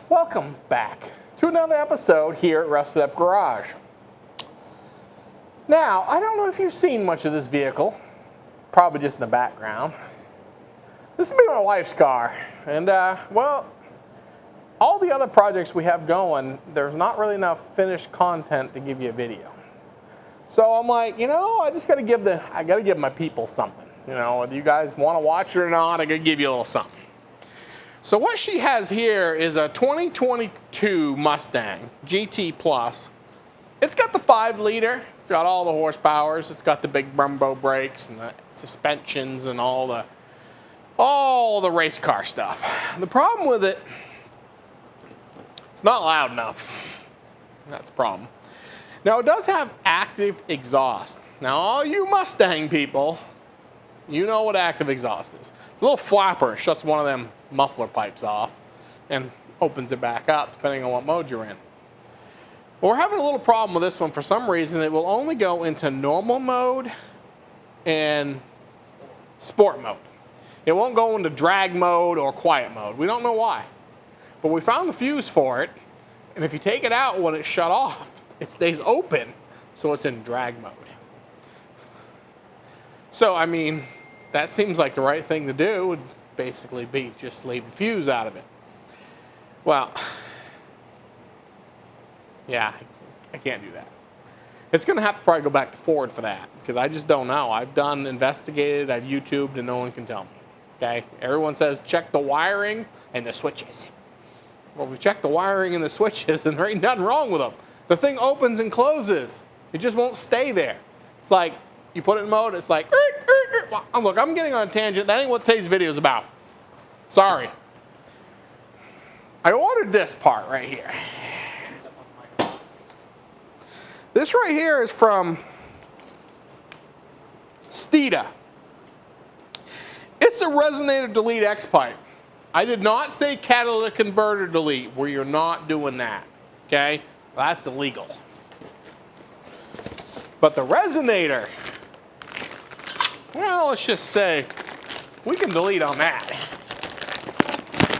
Welcome back to another episode here at Rusted Up Garage. Now, I don't know if you've seen much of this vehicle, probably just in the background. This will be my wife's car, and well, all the other projects we have going, there's not really enough finished content to give you a video. So I'm like, I just gotta give my people something. Whether you guys want to watch it or not, I gotta give you a little something. So what she has here is a 2022 Mustang GT Plus. It's got the 5-liter. It's got all the horsepowers. It's got the big Brembo brakes and the suspensions and all the race car stuff. The problem with it, it's not loud enough. That's the problem. Now it does have active exhaust. Now all you Mustang people, you know what active exhaust is. It's a little flapper. It shuts one of them muffler pipes off and opens it back up depending on what mode you're in. Well, we're having a little problem with this one. For some reason, it will only go into normal mode and sport mode. It won't go into drag mode or quiet mode. We don't know why. But we found the fuse for it, and if you take it out when it's shut off, it stays open, so it's in drag mode. So, I mean, that seems like the right thing to do would basically be just leave the fuse out of it. Well, yeah, I can't do that. It's going to have to probably go back to Ford for that, because I just don't know. I've investigated, I've YouTubed, and no one can tell me. Okay? Everyone says check the wiring and the switches. Well, we checked the wiring and the switches, and there ain't nothing wrong with them. The thing opens and closes. It just won't stay there. It's like, you put it in mode, it's like, look, I'm getting on a tangent. That ain't what today's video is about. Sorry. I ordered this part right here. This right here is from Steeda. It's a Resonator Delete X pipe. I did not say catalytic converter delete, where you're not doing that. Okay? That's illegal. But the Resonator, well, let's just say we can delete on that.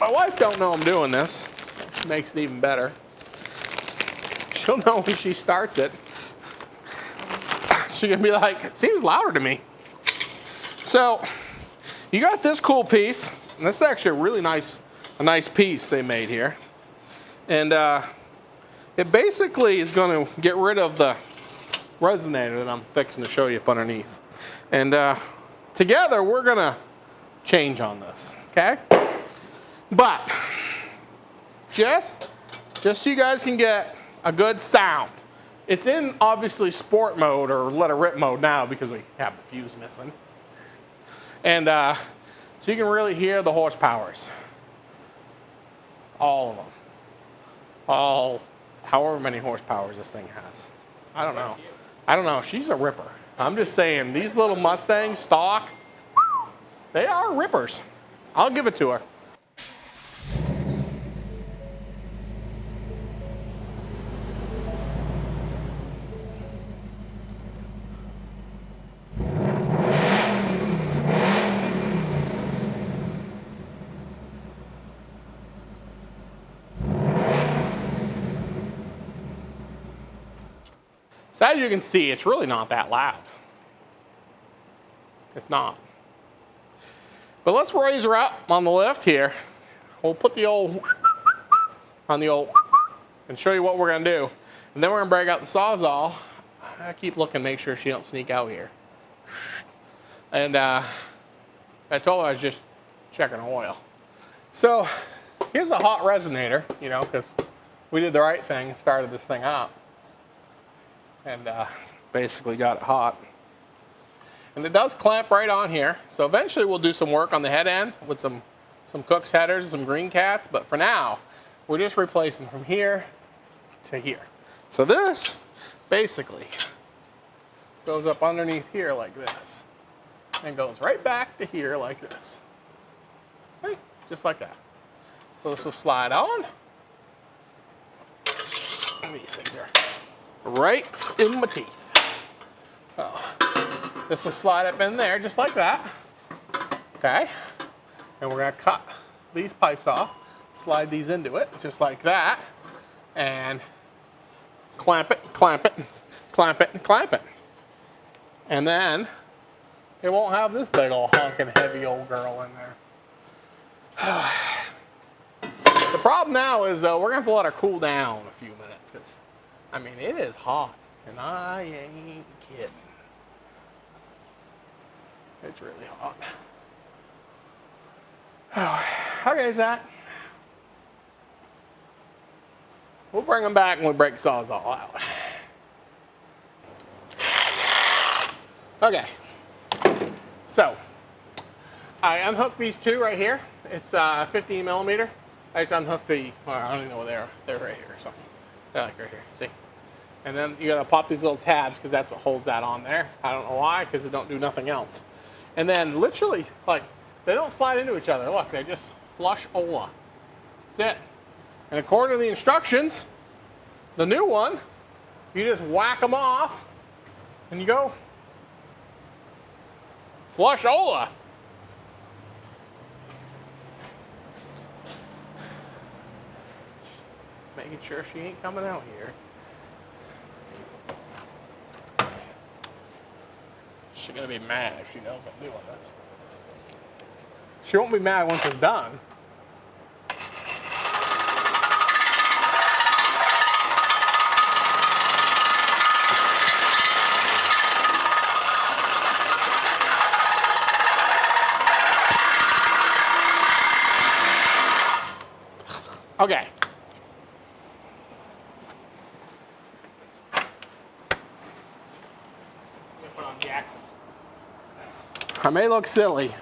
My wife don't know I'm doing this, which makes it even better. She'll know when she starts it. She's gonna be like, it seems louder to me. So you got this cool piece, and this is actually a nice piece they made here. And it basically is gonna get rid of the resonator that I'm fixing to show you up underneath. And together we're gonna change on this, okay? But just so you guys can get a good sound. It's in obviously sport mode or let it rip mode now because we have the fuse missing. And so you can really hear the horsepowers. All of them. However many horsepowers this thing has. I don't know. She's a ripper. I'm just saying, these little Mustangs, stock, they are rippers. I'll give it to her. So as you can see, it's really not that loud. It's not. But let's raise her up on the left here. We'll put the old on the old and show you what we're gonna do. And then we're gonna break out the Sawzall. I keep looking, make sure she don't sneak out here. And I told her I was just checking oil. So here's a hot resonator, because we did the right thing and started this thing up. And basically got it hot. And it does clamp right on here. So eventually we'll do some work on the head end with some Cook's headers and some green cats. But for now, we're just replacing from here to here. So this basically goes up underneath here like this. And goes right back to here like this. Okay, just like that. So this will slide on. These things are right in my teeth. This will slide up in there just like that. Okay. And we're going to cut these pipes off. slide these into it just like that, and clamp it, clamp it, clamp it, and clamp it. And then it won't have this big old honking heavy old girl in there. The problem now is though, we're gonna have to let her cool down a few minutes, because I mean it is hot, and I ain't kidding. It's really hot. Okay, Zach. We'll bring them back when we break the Sawzall out. Okay. So, I unhooked these two right here. It's 15 millimeter. I just unhooked the, well, I don't even know where they are. They're right here or something. They're like right here, see? And then you gotta pop these little tabs because that's what holds that on there. I don't know why, because it don't do nothing else. And then literally, like, they don't slide into each other. Look, they just flush Ola. That's it. And according to the instructions, the new one, you just whack them off and you go flush Ola. Making sure she ain't coming out here. She's gonna be mad if she knows I'm doing this. She won't be mad once it's done. Okay. I may look silly,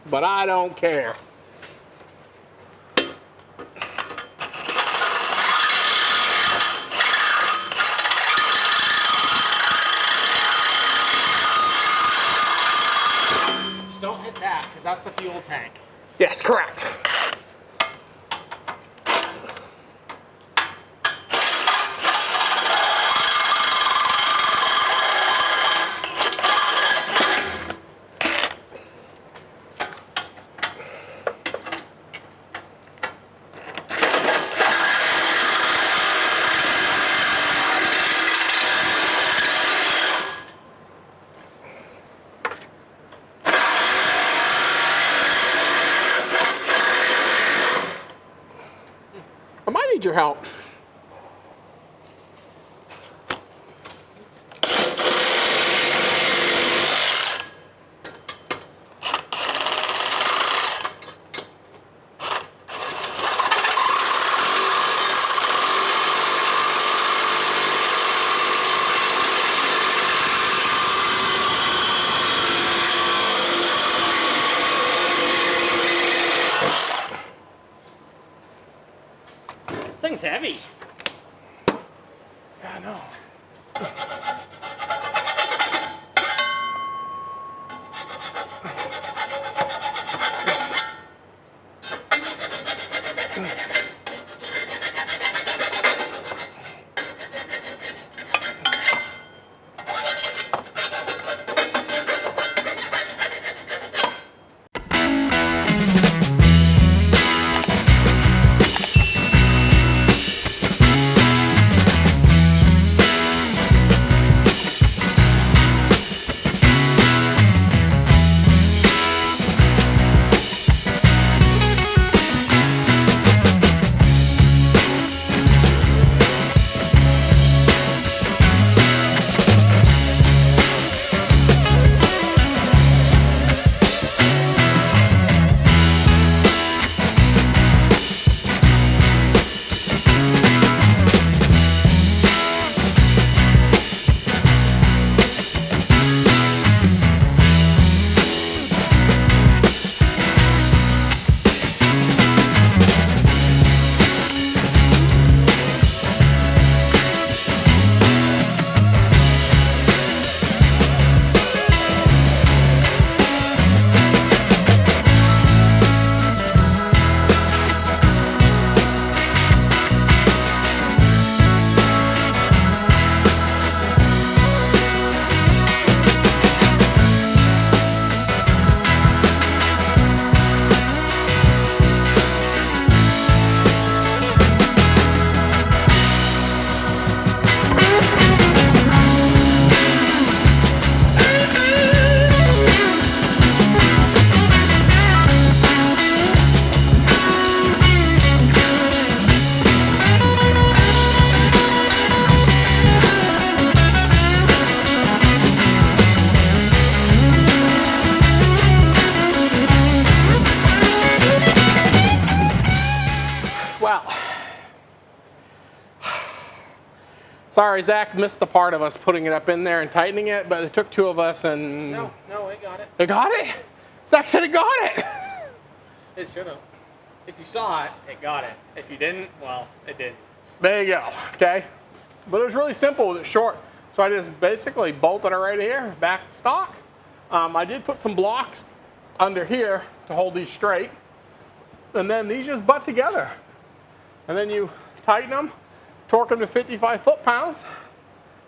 but I don't care. Just don't hit that, because that's the fuel tank. Yes, correct. I might need your help. This thing's heavy. Yeah, I know. Well, sorry, Zach missed the part of us putting it up in there and tightening it, but it took two of us and... No, it got it. It got it? Zach said it got it! It should have. If you saw it, it got it. If you didn't, well, it did. There you go, okay? But it was really simple with it short. So I just basically bolted it right here, back to stock. I did put some blocks under here to hold these straight. And then these just butt together. And then you tighten them, torque them to 55 foot-pounds.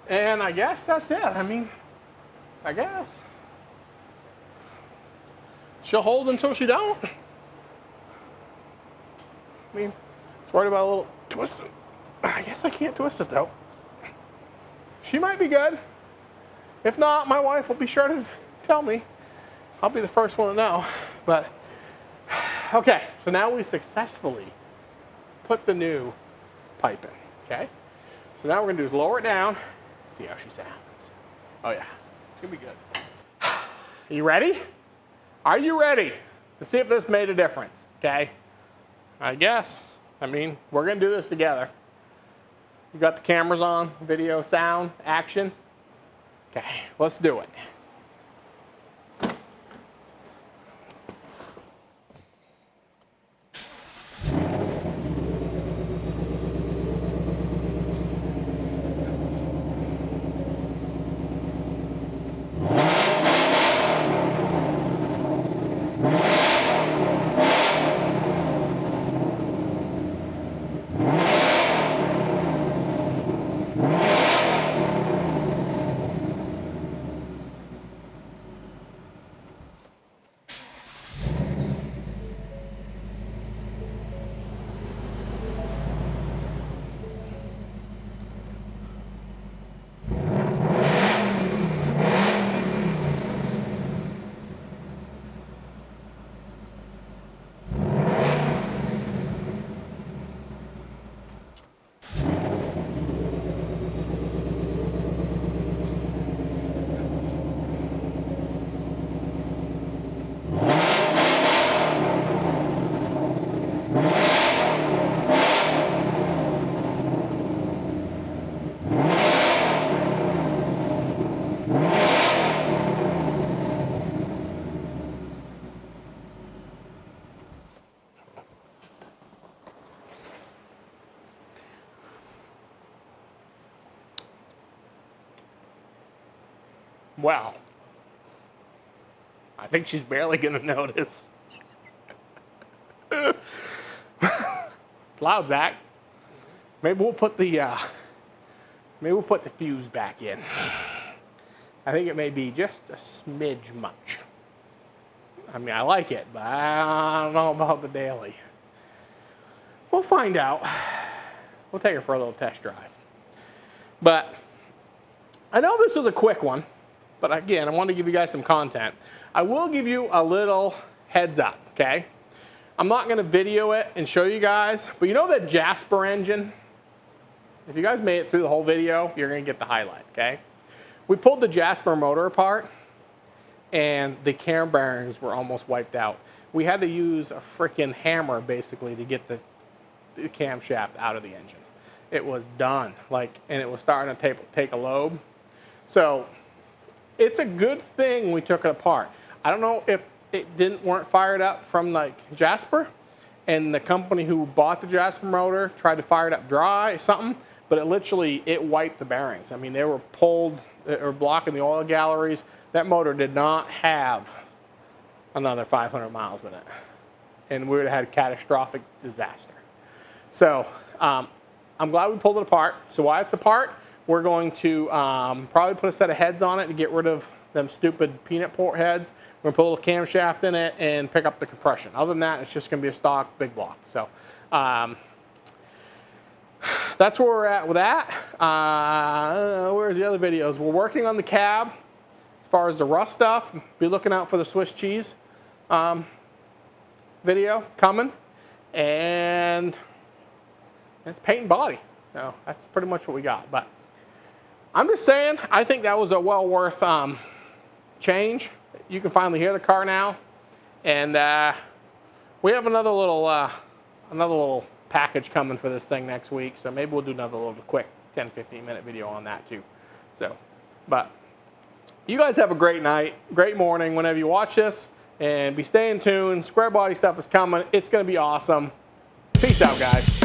And I guess that's it. I mean, I guess. She'll hold until she don't. I mean, it's worried about a little twisting. I guess I can't twist it though. She might be good. If not, my wife will be sure to tell me. I'll be the first one to know. But, okay, so now we successfully put the new pipe in, okay? So now we're gonna do is lower it down, see how she sounds. Oh yeah, it's gonna be good. Are you ready? Are you ready to see if this made a difference, okay? I guess. I mean, we're gonna do this together. You got the cameras on, video, sound, action. Okay, let's do it. Wow. I think she's barely gonna notice. It's loud, Zach. Maybe we'll put the fuse back in. I think it may be just a smidge much. I mean, I like it, but I don't know about the daily. We'll find out. We'll take her for a little test drive. But I know this is a quick one, but again, I want to give you guys some content. I will give you a little heads up, okay? I'm not going to video it and show you guys, but you know that Jasper engine? If you guys made it through the whole video, you're going to get the highlight, okay? We pulled the Jasper motor apart, and the cam bearings were almost wiped out. We had to use a freaking hammer, basically, to get the camshaft out of the engine. It was done, and it was starting to take a lobe. So it's a good thing we took it apart. I don't know if it weren't fired up from Jasper, and the company who bought the Jasper motor tried to fire it up dry or something, but it wiped the bearings. I mean, they were pulled or blocking the oil galleries. That motor did not have another 500 miles in it, and we would have had a catastrophic disaster. So I'm glad we pulled it apart. So while it's apart, we're going to probably put a set of heads on it to get rid of them stupid peanut port heads. We're gonna put a little camshaft in it and pick up the compression. Other than that, it's just gonna be a stock big block. So that's where we're at with that. Where's the other videos? We're working on the cab. As far as the rust stuff, be looking out for the Swiss cheese video coming. And it's paint and body. So that's pretty much what we got. But I'm just saying, I think that was a well worth change. You can finally hear the car now. And we have another little package coming for this thing next week. So maybe we'll do another little quick 10, 15-minute video on that too. So, but you guys have a great night, great morning whenever you watch this, and be staying tuned. Square body stuff is coming. It's going to be awesome. Peace out, guys.